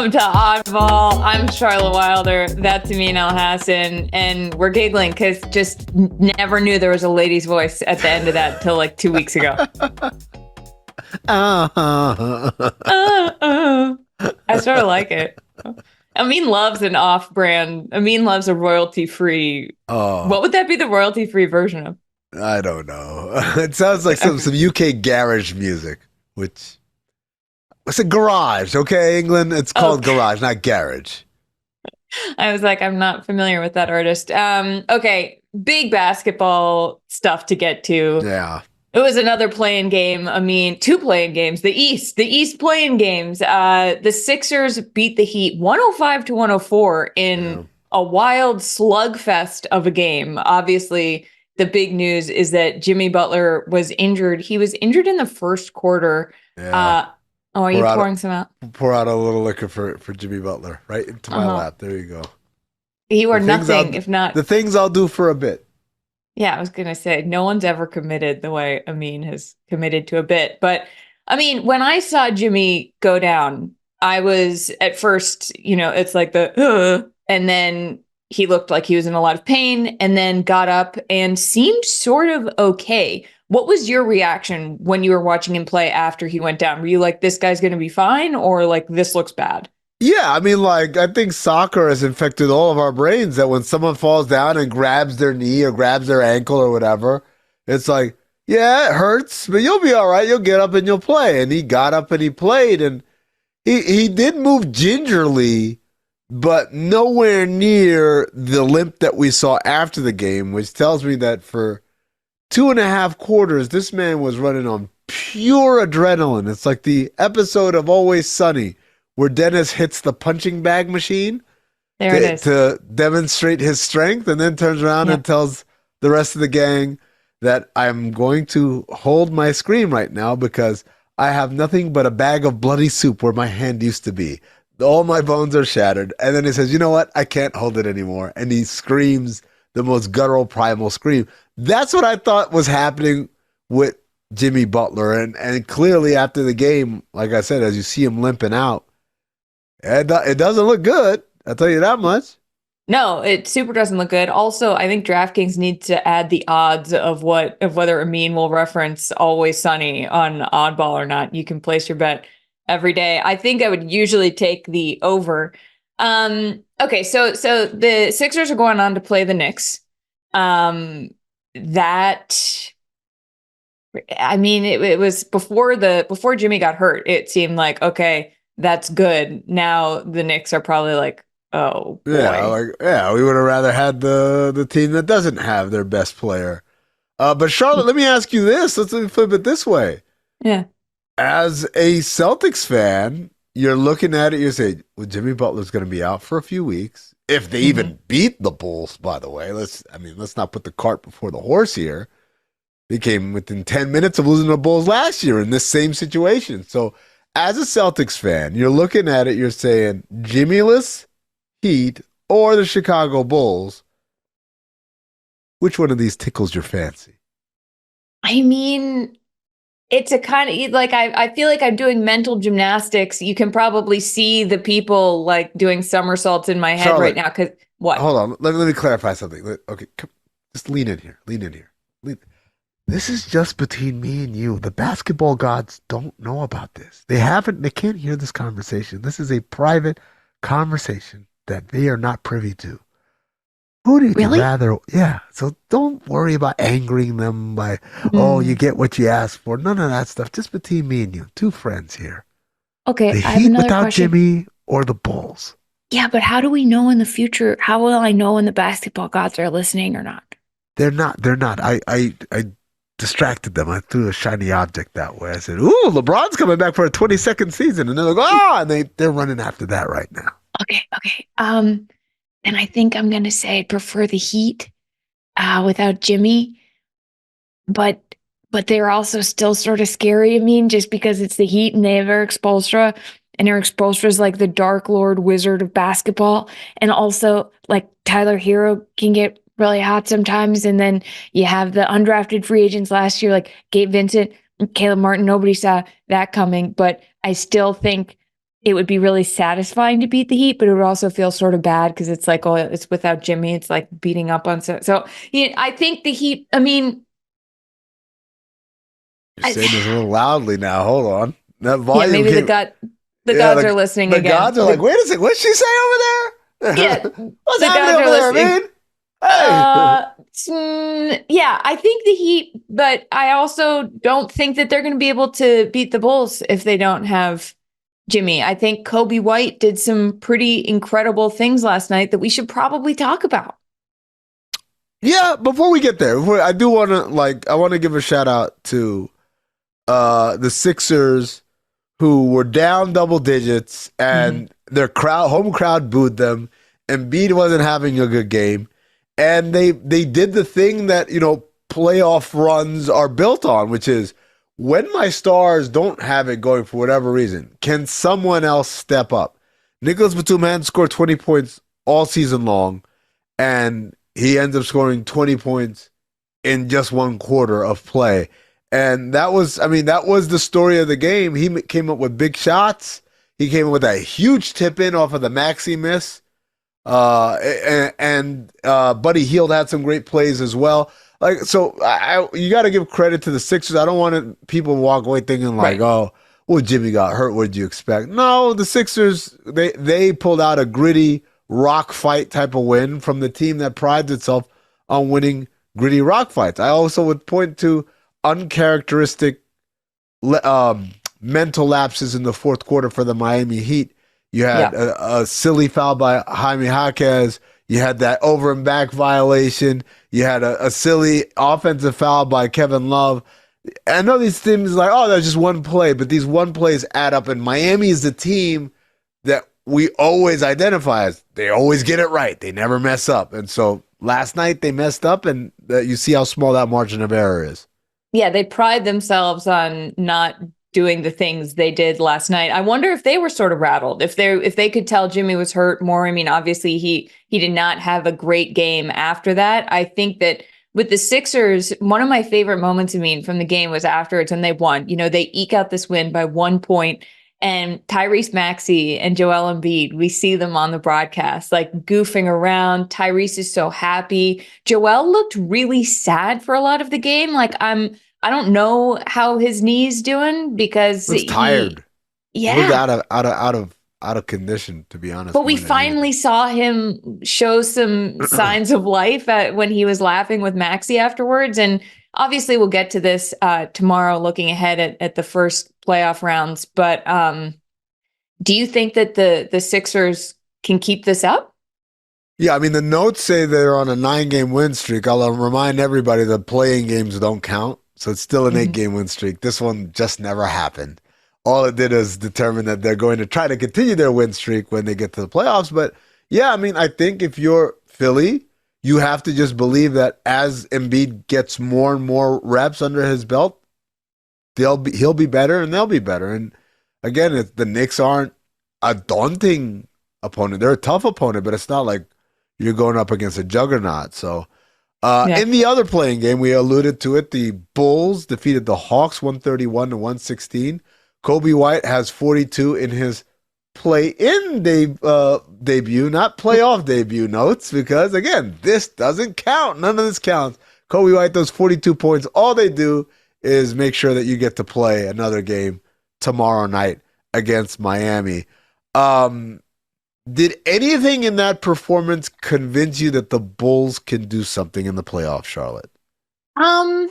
Welcome to Oddball. I'm Charlotte Wilder. That's Amin Elhassan. And we're giggling because just never knew there was a lady's voice at the end of that until like 2 weeks ago. I sort of like it. Amin loves an off-brand. Amin loves a royalty-free. What would that be the royalty-free version of? I don't know. It sounds like some UK garage music, which it's a garage, okay, England? It's called garage, not garage. I was like, I'm not familiar with that artist. Okay, big basketball stuff to get to. Yeah. It was another playing game. I mean, two playing games. The East playing games. The Sixers beat the Heat 105-104 in a wild slugfest of a game. Obviously, the big news is that Jimmy Butler was injured. He was injured in the first quarter. Yeah. Are you pouring some out? Pour out a little liquor for Jimmy Butler right into my lap. There you go. You are nothing if not. The things I'll do for a bit. Yeah, I was going to say, no one's ever committed the way Amin has committed to a bit. But, I mean, when I saw Jimmy go down, I was at first, it's like and then he looked like he was in a lot of pain and then got up and seemed sort of okay. What was your reaction when you were watching him play after he went down? Were you like, this guy's going to be fine, or like, this looks bad? Yeah, I mean, like, I think soccer has infected all of our brains that when someone falls down and grabs their knee or grabs their ankle or whatever, it's like, yeah, it hurts, but you'll be all right. You'll get up and you'll play. And he got up and he played, and he did move gingerly, but nowhere near the limp that we saw after the game, which tells me that for 2.5 quarters, this man was running on pure adrenaline. It's like the episode of Always Sunny where Dennis hits the punching bag machine to demonstrate his strength, and then turns around and tells the rest of the gang that I'm going to hold my scream right now because I have nothing but a bag of bloody soup where my hand used to be. All my bones are shattered. And then he says, you know what? I can't hold it anymore. And he screams the most guttural, primal scream. That's what I thought was happening with Jimmy Butler. And clearly after the game, like I said, as you see him limping out, it doesn't look good. I'll tell you that much. No, it super doesn't look good. Also, I think DraftKings needs to add the odds of whether Amin will reference Always Sunny on Oddball or not. You can place your bet every day. I think I would usually take the over. Okay, so the Sixers are going on to play the Knicks. It was before Jimmy got hurt. It seemed like, okay, that's good. Now the Knicks are probably like, oh boy. We would have rather had the team that doesn't have their best player. But Charlotte, let me ask you this. Let's flip it this way. Yeah. As a Celtics fan, you're looking at it, you say, well, Jimmy Butler's going to be out for a few weeks. If they even beat the Bulls, by the way. Let's not put the cart before the horse here. They came within 10 minutes of losing the Bulls last year in this same situation. So as a Celtics fan, you're looking at it, you're saying Jimmy-less Heat or the Chicago Bulls. Which one of these tickles your fancy? I mean, it's a kind of like, I feel like I'm doing mental gymnastics. You can probably see the people like doing somersaults in my head Charlotte, right now. Because what? Hold on. Let me clarify something. Okay, just lean in here. This is just between me and you. The basketball gods don't know about this. They can't hear this conversation. This is a private conversation that they are not privy to. Who do you rather? Yeah. So don't worry about angering them by, you get what you asked for. None of that stuff. Just between me and you. Two friends here. Okay. The Heat without question. Jimmy or the Bulls? Yeah, but how do we know in the future? How will I know when the basketball gods are listening or not? They're not. I distracted them. I threw a shiny object that way. I said, ooh, LeBron's coming back for a 22nd season. And they're like, and they're running after that right now. Okay. And I think I'm going to say I'd prefer the Heat without Jimmy. But they're also still sort of scary. I mean, just because it's the Heat and they have Erik Spoelstra. And Erik Spoelstra is like the Dark Lord wizard of basketball. And also, like, Tyler Hero can get really hot sometimes. And then you have the undrafted free agents last year, like Gabe Vincent, Caleb Martin. Nobody saw that coming. But I still think it would be really satisfying to beat the Heat, but it would also feel sort of bad because it's like, oh, it's without Jimmy. It's like beating up on so. Yeah, I think the Heat. I mean, You're I, saying this a little loudly now. Hold on. That yeah, volume maybe came. the Yeah, gods are listening the again. gods are like, wait a second, what'd she say over Yeah, there? What's the happening gods are over there, listening. man? Hey. Yeah, I think the Heat, but I also don't think that they're going to be able to beat the Bulls if they don't have Jimmy. I think Kobe White did some pretty incredible things last night that we should probably talk about. Yeah, before we get there, I do want to I want to give a shout out to the Sixers who were down double digits Mhm. and their home crowd booed them. Embiid wasn't having a good game, and they did the thing that playoff runs are built on, which is when my stars don't have it going for whatever reason, can someone else step up? Nicholas Batum hadn't scored 20 points all season long, and he ends up scoring 20 points in just one quarter of play. And that was the story of the game. He came up with big shots. He came up with a huge tip in off of the Maxey miss. Buddy Hield had some great plays as well. You got to give credit to the Sixers. I don't want people to walk away thinking like, Right. oh, well, Jimmy got hurt. What did you expect? No, the Sixers, they pulled out a gritty rock fight type of win from the team that prides itself on winning gritty rock fights. I also would point to uncharacteristic mental lapses in the fourth quarter for the Miami Heat. You had Yeah. a silly foul by Jaime Jaquez. You had that over and back violation. You had a silly offensive foul by Kevin Love. I know these things like, oh, that's just one play, but these one plays add up. And Miami is the team that we always identify as they always get it right. They never mess up. And so last night they messed up, and you see how small that margin of error is. Yeah, they pride themselves on not doing the things they did last night. I wonder if they were sort of rattled, if they could tell Jimmy was hurt more. I mean, obviously he did not have a great game after that. I think that with the Sixers, one of my favorite moments, I mean, from the game was afterwards when they won. You know, they eke out this win by 1 point. And Tyrese Maxey and Joel Embiid, we see them on the broadcast, like goofing around. Tyrese is so happy. Joel looked really sad for a lot of the game. I don't know how his knee's doing because Looks tired. He looked yeah. out of condition, to be honest, But we more than anything. finally saw him show some signs of life when he was laughing with Maxi afterwards. And obviously, we'll get to this tomorrow, looking ahead at the first playoff rounds. But do you think that the Sixers can keep this up? Yeah, I mean, the notes say they're on a 9-game win streak. I'll remind everybody that playing games don't count. So it's still an 8 Mhm. game win streak. This one just never happened. All it did is determine that they're going to try to continue their win streak when they get to the playoffs. But yeah, I mean, I think if you're Philly, you have to just believe that as Embiid gets more and more reps under his belt, he'll be better and they'll be better. And again, the Knicks aren't a daunting opponent. They're a tough opponent, but it's not like you're going up against a juggernaut. So Yeah. in the other playing game, we alluded to it. The Bulls defeated the Hawks 131 to 116. Kobe White has 42 in his play-in debut, not playoff debut notes, because again, this doesn't count. None of this counts. Kobe White, those 42 points, all they do is make sure that you get to play another game tomorrow night against Miami. Um, did anything in that performance convince you that the Bulls can do something in the playoffs, Charlotte? Um,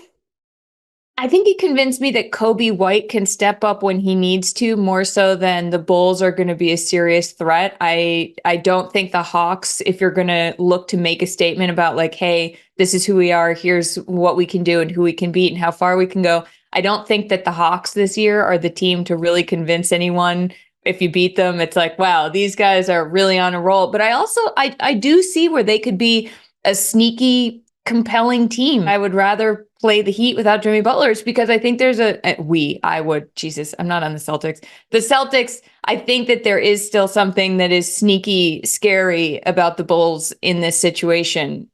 I think he convinced me that Kobe White can step up when he needs to, more so than the Bulls are going to be a serious threat. I don't think the Hawks, if you're going to look to make a statement about like, hey, this is who we are, here's what we can do and who we can beat and how far we can go. I don't think that the Hawks this year are the team to really convince anyone. If you beat them, it's like, wow, these guys are really on a roll. But I do see where they could be a sneaky compelling team. I would rather play the Heat without Jimmy Butler because I think there's I would, Jesus, I'm not on the Celtics. The Celtics, I think that there is still something that is sneaky scary about the Bulls in this situation.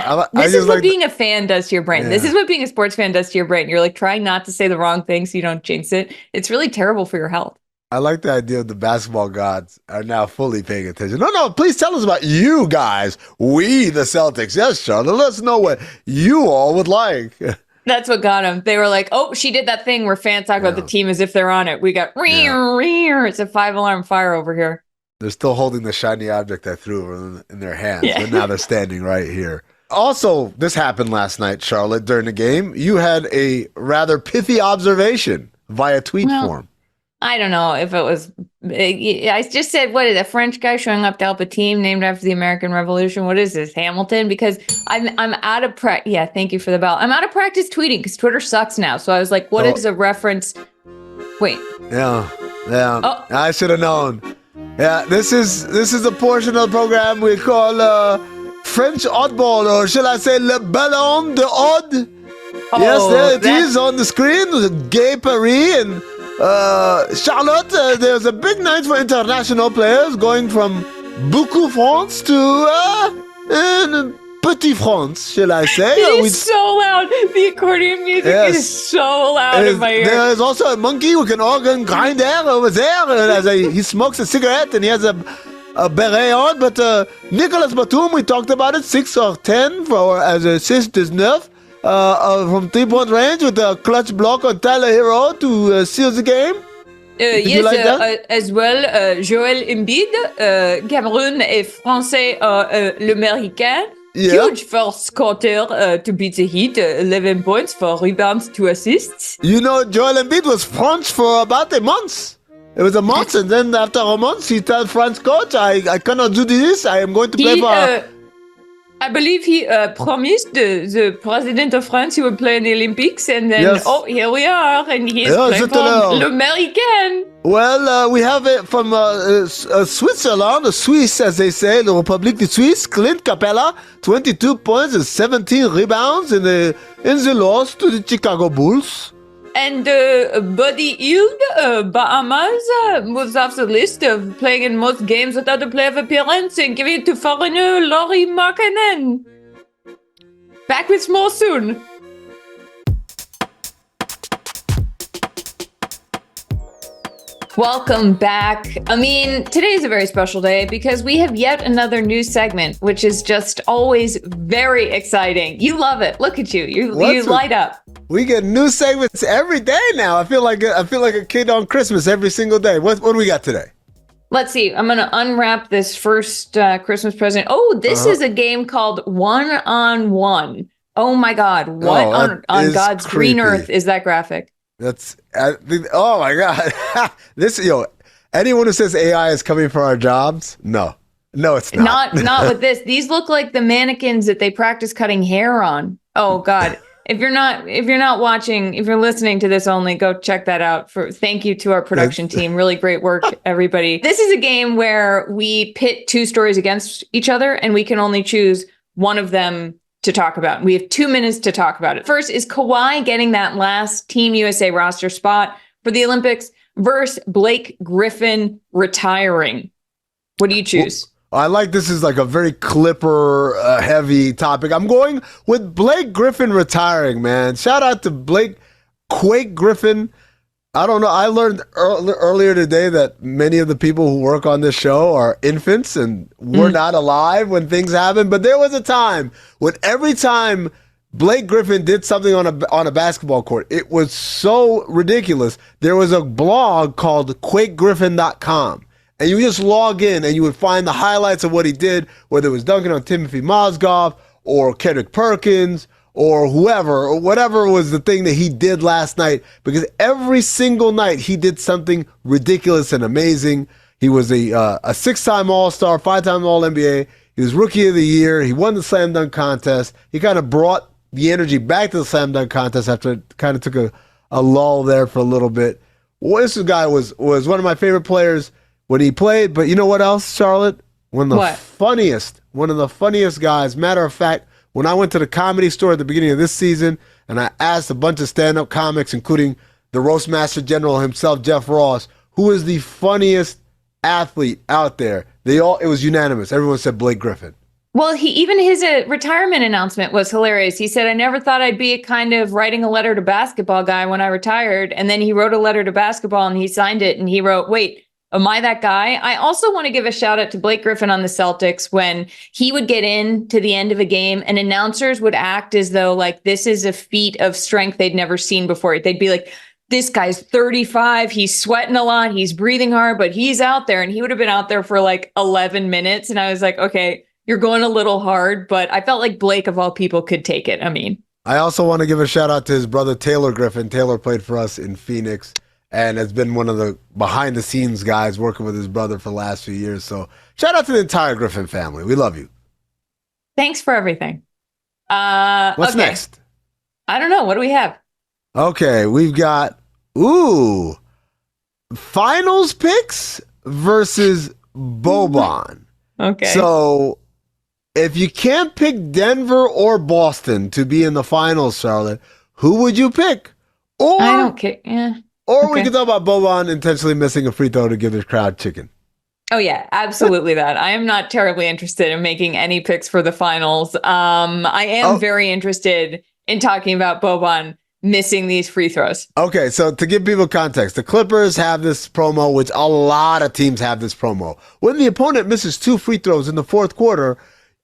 I This just is what like being a fan does to your brain. yeah. This is what being a sports fan does to your brain. You're like trying not to say the wrong thing so you don't jinx it. It's really terrible for your health. I like the idea of the basketball gods are now fully paying attention. No, please tell us about you guys. We, the Celtics. Yes, Charlotte, let us know what you all would like. That's what got them. They were like, oh, she did that thing where fans talk about the team as if they're on it. We got, it's a 5-alarm fire over here. They're still holding the shiny object I threw in their hands, but now they're standing right here. Also, this happened last night, Charlotte, during the game. You had a rather pithy observation via tweet form. I don't know if it was. I just said, what is a French guy showing up to help a team named after the American Revolution? What is this, Hamilton? Because I'm out of practice. Yeah, thank you for the bell. I'm out of practice tweeting because Twitter sucks now. So I was like, what is a reference? Wait. Yeah. Oh. I should have known. Yeah, this is a portion of the program we call French Oddball, or shall I say Le Ballon de Odd? Yes, there it is on the screen. Gay Paris and Charlotte. There's a big night for international players going from Beaucoup France to Petit France, shall I say. It is so loud. The accordion music is so loud in my ear. There is also a monkey with an organ grinder over there. He smokes a cigarette and he has a beret on. But Nicolas Batum, we talked about it, 6 or 10 as a 6-9 from 3-point range with a clutch block on Tyler Hero to seal the game. Yes, like as well, Joel Embiid, Cameroun et Français l'Américain. Yeah. Huge first quarter to beat the Heat, 11 points, 4 rebounds, 2 assists. You know, Joel Embiid was French for about a month. It was a month, and then after a month, he told French coach, I cannot do this. I am going to play for... I believe he promised the president of France he would play in the Olympics, and then, here we are, and he is playing for l'Américain. Well, we have it from Switzerland, the Swiss, as they say, the République de Suisse, Clint Capella, 22 points and 17 rebounds in the loss to the Chicago Bulls. And Buddy Hield, Bahamas, moves off the list of playing in most games without a playoff appearance and giving it to foreigner Lauri Markkanen. Back with more soon. Welcome back. I mean, today is a very special day because we have yet another new segment, which is just always very exciting. You love it. Look at you. You light up. We get new segments every day now. I feel like a kid on Christmas every single day. What do we got today? Let's see. I'm going to unwrap this first Christmas present. Oh, this is a game called One on One. Oh my God. What on God's creepy. green earth is that graphic? Oh my God. Anyone who says AI is coming for our jobs, no, it's not. Not with this. These look like the mannequins that they practice cutting hair on. Oh God. If you're not watching, if you're listening to this only, go check that out. Thank you to our production team. Really great work, everybody. This is a game where we pit 2 stories against each other and we can only choose one of them to talk about. We have 2 minutes to talk about it. First, is Kawhi getting that last Team USA roster spot for the Olympics versus Blake Griffin retiring? What do you choose? I like this is like a very Clipper heavy topic. I'm going with Blake Griffin retiring, man. Shout out to Blake Quake Griffin. I don't know. I learned earlier today that many of the people who work on this show are infants and were not alive when things happened. But there was a time when every time Blake Griffin did something on a basketball court, it was so ridiculous. There was a blog called QuakeGriffin.com. And you just log in and you would find the highlights of what he did, whether it was dunking on Timothy Mozgov or Kendrick Perkins or whoever, or whatever was the thing that he did last night, because every single night he did something ridiculous and amazing. He was a 6-time All-Star, 5-time All-NBA. He was Rookie of the Year. He won the Slam Dunk Contest. He kind of brought the energy back to the Slam Dunk Contest after it kind of took a lull there for a little bit. Well, this guy was one of my favorite players when he played, but you know what else, Charlotte? One of the funniest guys. Matter of fact, when I went to the Comedy Store at the beginning of this season and I asked a bunch of stand-up comics, including the Roastmaster General himself, Jeff Ross, who is the funniest athlete out there, it was unanimous. Everyone said Blake Griffin. Well, his retirement announcement was hilarious. He said, "I never thought I'd be a kind of writing a letter to basketball guy when I retired." And then he wrote a letter to basketball and he signed it and he wrote, "Wait, am I that guy?" I also want to give a shout out to Blake Griffin on the Celtics when he would get in to the end of a game and announcers would act as though like this is a feat of strength they'd never seen before. They'd be like, "This guy's 35. He's sweating a lot. He's breathing hard, but he's out there." And he would have been out there for like 11 minutes. And I was like, okay, you're going a little hard, but I felt like Blake, of all people, could take it. I mean, I also want to give a shout out to his brother Taylor Griffin. Taylor played for us in Phoenix and has been one of the behind the scenes guys working with his brother for the last few years. So shout out to the entire Griffin family. We love you. thanks for everything. What's Okay. next? I don't know. What do we have? Okay, we've got finals picks versus Boban. Okay. So if you can't pick Denver or Boston to be in the finals, Charlotte, who would you pick? Or I don't care. Yeah. Or we Okay. could talk about Boban intentionally missing a free throw to give the crowd chicken. Oh yeah, absolutely that. I am not terribly interested in making any picks for the finals. I am very interested in talking about Boban missing these free throws. Okay, so to give people context, the Clippers have this promo, which a lot of teams have this promo. When the opponent misses 2 free throws in the fourth quarter,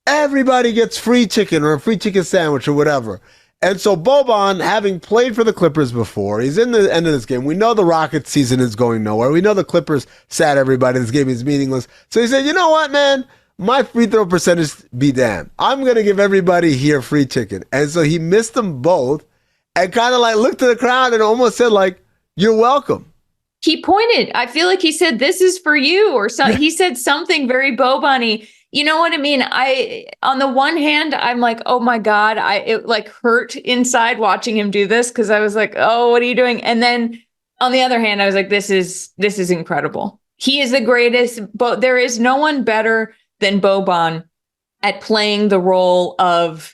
everybody gets free chicken or a free chicken sandwich or whatever. And so Boban, having played for the Clippers before, he's in the end of this game. We know the Rockets season is going nowhere. We know the Clippers sat everybody. This game is meaningless. So he said, you know what, man? My free throw percentage be damned. I'm going to give everybody here free chicken. And so he missed them both and kind of like looked to the crowd and almost said like, you're welcome. He pointed. I feel like he said, "This is for you," or so. He said something very Boban-y. You know what I mean? On the one hand, I'm like, oh my God, it like hurt inside watching him do this because I was like, oh, what are you doing? And then on the other hand, I was like, this is incredible. He is the greatest, but there is no one better than Boban at playing the role of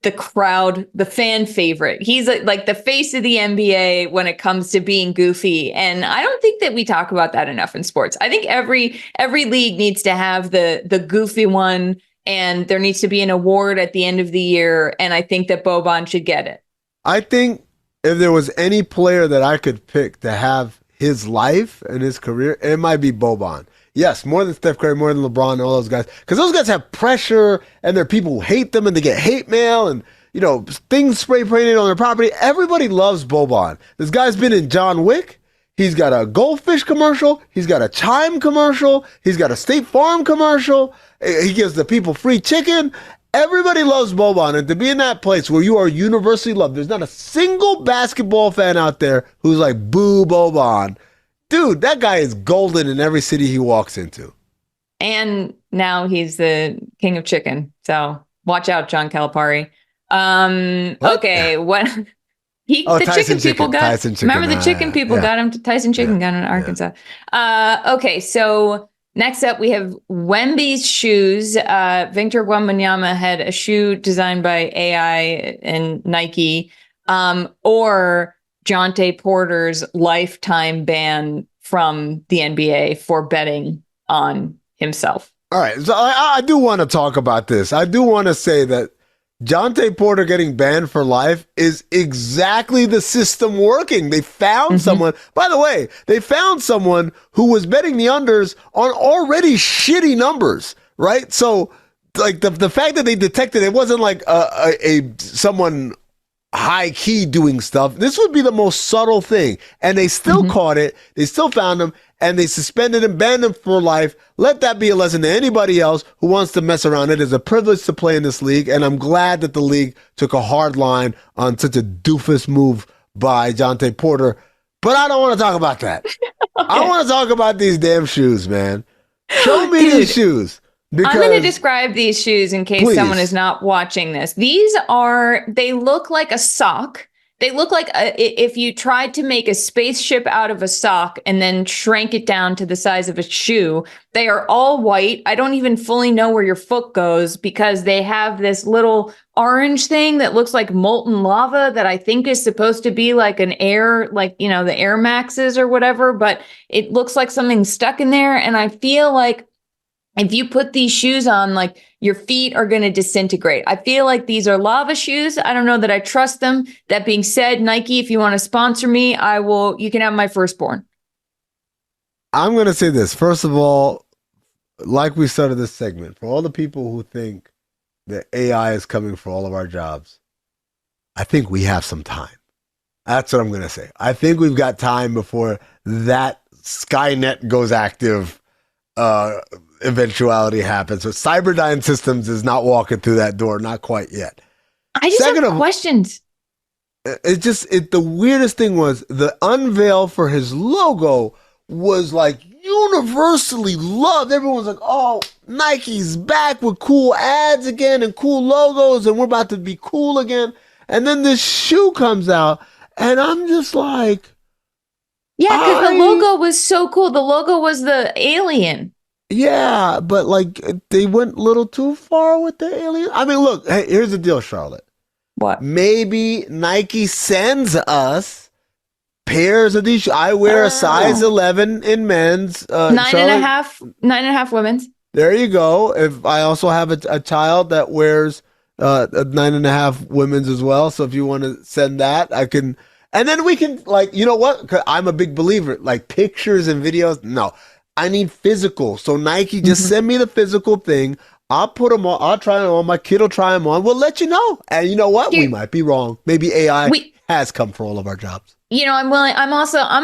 the crowd, the fan favorite. He's like the face of the NBA when it comes to being goofy. And I don't think that we talk about that enough in sports. I think every league needs to have the goofy one, and there needs to be an award at the end of the year. And I think that Boban should get it. I think if there was any player that I could pick to have his life and his career, it might be Boban. Yes, more than Steph Curry, more than LeBron and all those guys. Because those guys have pressure and there are people who hate them and they get hate mail and, you know, things spray painted on their property. Everybody loves Boban. This guy's been in John Wick. He's got a goldfish commercial. He's got a Chime commercial. He's got a State Farm commercial. He gives the people free chicken. Everybody loves Boban. And to be in that place where you are universally loved, there's not a single basketball fan out there who's like, boo Boban. Dude, that guy is golden in every city he walks into. And now he's the king of chicken. So watch out, John Calipari. Okay, what the chicken people got. Tyson chicken, remember the chicken people got him to Tyson Chicken got him in Arkansas. Okay, so next up we have Wemby's shoes. Victor Wembanyama had a shoe designed by AI and Nike, or Jontay Porter's lifetime ban from the NBA for betting on himself. All right, so I do want to talk about this. I do want to say that Jontay Porter getting banned for life is exactly the system working. They found someone, by the way, they found someone who was betting the unders on already shitty numbers, right? So like the fact that they detected it wasn't like someone high key doing stuff. This would be the most subtle thing. And they still caught it. They still found him and they suspended him, banned him for life. Let that be a lesson to anybody else who wants to mess around. It is a privilege to play in this league. And I'm glad that the league took a hard line on such a doofus move by Jontay Porter. But I don't want to talk about that. Okay. I want to talk about these damn shoes, man. Show me these shoes. I'm going to describe these shoes in case someone is not watching this. They look like a sock. They look like if you tried to make a spaceship out of a sock and then shrank it down to the size of a shoe. They are all white. I don't even fully know where your foot goes because they have this little orange thing that looks like molten lava that I think is supposed to be like an air, like, you know, the Air Maxes or whatever, but it looks like something stuck in there. And I feel like if you put these shoes on, like your feet are going to disintegrate. I feel like these are lava shoes. I don't know that I trust them. That being said, Nike, if you want to sponsor me, you can have my firstborn. I'm going to say this. First of all, like we started this segment, for all the people who think that AI is coming for all of our jobs, I think we have some time. That's what I'm going to say. I think we've got time before that Skynet goes active eventuality happens. So Cyberdyne Systems is not walking through that door, not quite yet. I just have questions. The weirdest thing was the unveil for his logo was like universally loved. Everyone's like, oh, Nike's back with cool ads again and cool logos, and we're about to be cool again. And then this shoe comes out, and I'm just like, yeah, because the logo was so cool. The logo was the alien. Yeah, but like they went a little too far with the alien. I mean, look, hey, here's the deal, Charlotte. What? Maybe Nike sends us pairs of these. I wear a size 11 in men's. Nine and a half women's. There you go. If I also have a child that wears a 9.5 women's as well. So if you want to send that, I can. And then we can, like, you know what? 'Cause I'm a big believer, like pictures and videos. No, I need physical. So Nike, just send me the physical thing. I'll put them on. I'll try them on. My kid will try them on. We'll let you know. And you know what? We might be wrong. Maybe AI has come for all of our jobs. You know, I'm willing. I'm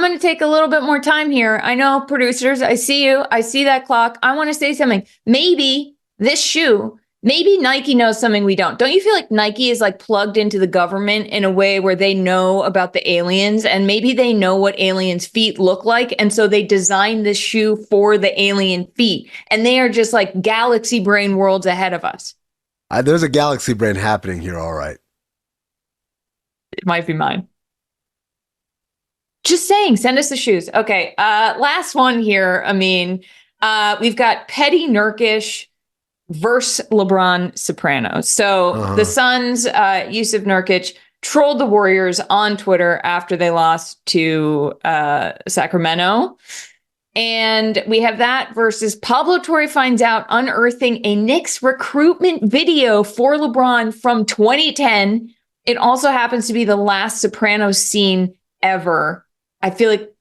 going to take a little bit more time here. I know, producers, I see you. I see that clock. I want to say something. Maybe this shoe, maybe Nike knows something we don't. Don't you feel like Nike is like plugged into the government in a way where they know about the aliens, and maybe they know what aliens' feet look like? And so they designed this shoe for the alien feet. And they are just like galaxy brain worlds ahead of us. There's a galaxy brain happening here. All right. It might be mine. Just saying, send us the shoes. Okay. Last one here. I mean, we've got Petty Nurkic versus LeBron Sopranos. So the Suns, Yusuf Nurkic, trolled the Warriors on Twitter after they lost to Sacramento. And we have that versus Pablo Torre finds out unearthing a Knicks recruitment video for LeBron from 2010. It also happens to be the last Sopranos scene ever. I feel like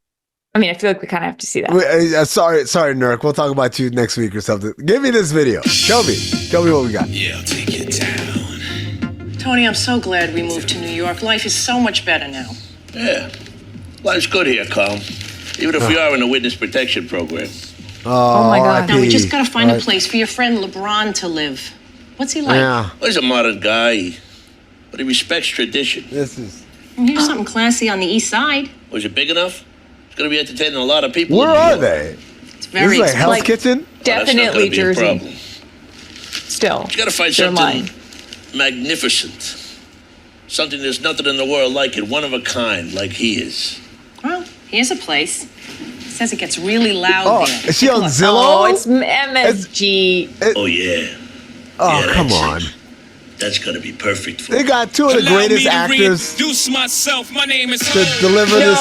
we kind of have to see that. Sorry, Nurk. We'll talk about you next week or something. Give me this video. Show me what we got. Yeah, I'll take you down. Tony, I'm so glad we moved to New York. Life is so much better now. Yeah, life's good here, Carl. Even if we are in a witness protection program. Oh my God. Now we just gotta find a place for your friend LeBron to live. What's he like? Yeah. Well, he's a modern guy, but he respects tradition. Here's something classy on the east side. Was it big enough? It's going to be entertaining a lot of people. Where are they? It's very this is like Hell's Kitchen? Definitely Jersey. Problem. Still. You got to find something magnificent. Something there's nothing in the world like it. One of a kind, like he is. Well, here's a place. It says it gets really loud there. Is she on Zillow? Oh, it's MSG. Oh, yeah. Oh, yeah, come on. That's going to be perfect for They got two of the greatest actors myself. My name is to deliver this.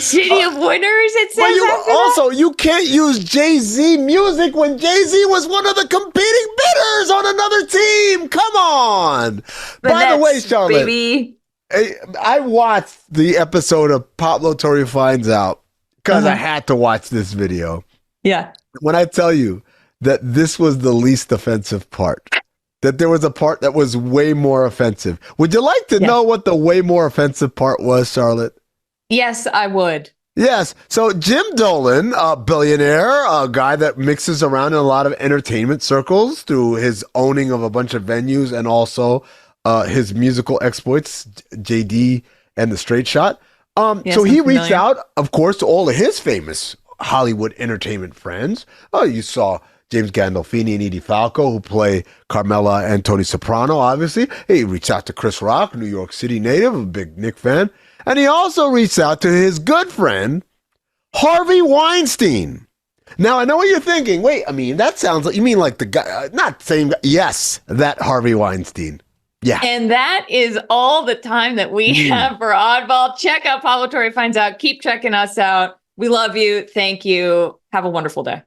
City of Winners, it says. You can't use Jay-Z music when Jay-Z was one of the competing bidders on another team. Come on. By the way, Charlotte, baby. I watched the episode of Pablo Torre Finds Out because I had to watch this video. Yeah. When I tell you that this was the least offensive part, that there was a part that was way more offensive. Would you like to know what the way more offensive part was, Charlotte? Yes, I would. Yes. So Jim Dolan, a billionaire, a guy that mixes around in a lot of entertainment circles through his owning of a bunch of venues and also his musical exploits, JD and the Straight Shot. So he reached out, of course, to all of his famous Hollywood entertainment friends. You saw James Gandolfini and Edie Falco, who play Carmela and Tony Soprano, obviously. He reached out to Chris Rock, New York City native, a big Knicks fan. And he also reached out to his good friend, Harvey Weinstein. Now, I know what you're thinking. Wait, I mean, that sounds like, you mean like the guy, not same guy. Yes, that Harvey Weinstein. Yeah. And that is all the time that we have for Oddball. Check out Pablo Torre Finds Out. Keep checking us out. We love you. Thank you. Have a wonderful day.